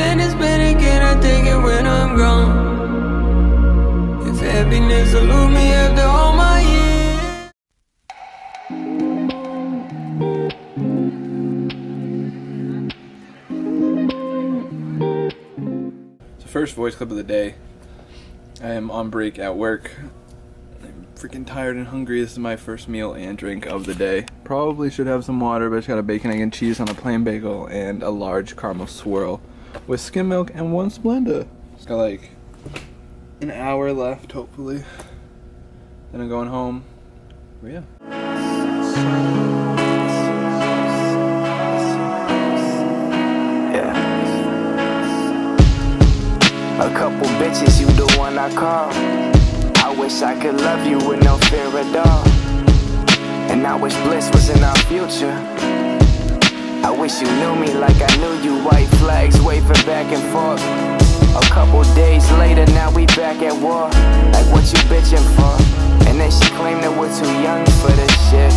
spinning, can I take it when I'm gone? If happiness elude me after all my years. So first voice clip of the day. I am on break at work. I'm freaking tired and hungry. This is my first meal and drink of the day. Probably should have some water, but I just got a bacon, egg, and cheese on a plain bagel and a large caramel swirl with skim milk and 1 Splenda. It's got like an hour left, hopefully. Then I'm going home. But yeah. A couple bitches, you the one I call. I wish I could love you with no fear at all. And I wish bliss was in our future. I wish you knew me like I knew you. White flags waving back and forth. A couple days later, now we back at war. Like what you bitching for? And then she claimed that we're too young for this shit.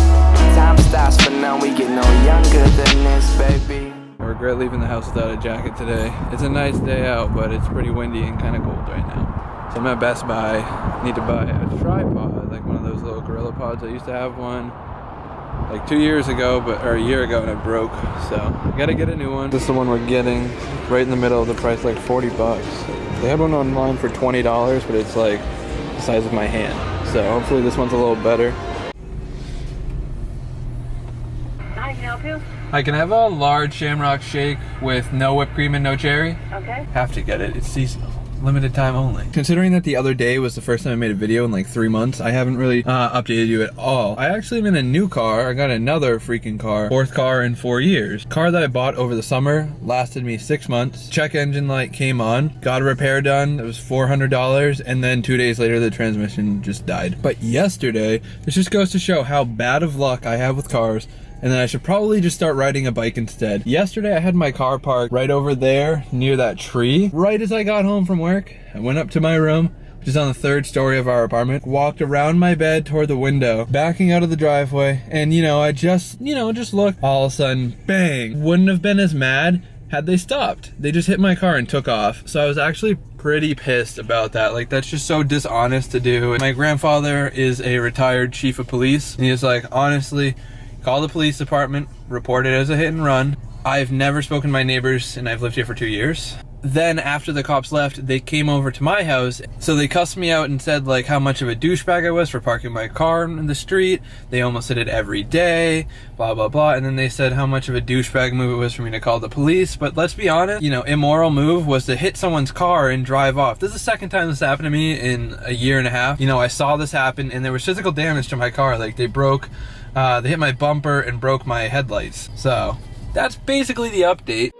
Time stops for now, we get no younger than this, baby. I regret leaving the house without a jacket today. It's a nice day out, but it's pretty windy and kind of cold right now. So I'm at Best Buy. Need to buy a tripod, like one of those little Gorilla Pods. I used to have one like 2 years ago, or a year ago, and it broke. So I gotta get a new one. This is the one we're getting, right in the middle of the price, like 40 bucks. They had one online for $20, but it's like the size of my hand. So hopefully this one's a little better. Hi, can I help you? Hi, can I have a large Shamrock Shake with no whipped cream and no cherry? Okay. Have to get it. It's seasonal. Limited time only. Considering that the other day was the first time I made a video in like 3 months, I haven't really updated you at all. I actually am in a new car. I got another freaking car. 4th car in 4 years. Car that I bought over the summer lasted me 6 months. Check engine light came on. Got a repair done. It was $400. And then 2 days later, the transmission just died. But yesterday, this just goes to show how bad of luck I have with cars. And then I should probably just start riding a bike instead. Yesterday I had my car parked right over there near that tree. Right as I got home from work, I went up to my room, which is on the 3rd story of our apartment, walked around my bed toward the window, backing out of the driveway, and I just looked. All of a sudden, bang! Wouldn't have been as mad had they stopped. They just hit my car and took off. So I was actually pretty pissed about that. Like, that's just so dishonest to do. My grandfather is a retired chief of police, and he was like, honestly, call the police department, report it as a hit and run. I've never spoken to my neighbors and I've lived here for 2 years. Then after the cops left, they came over to my house. So they cussed me out and said like how much of a douchebag I was for parking my car in the street. They almost did it every day, blah, blah, blah. And then they said how much of a douchebag move it was for me to call the police. But let's be honest, immoral move was to hit someone's car and drive off. This is the second time this happened to me in a year and a half. I saw this happen and there was physical damage to my car. Like they hit my bumper and broke my headlights. So that's basically the update.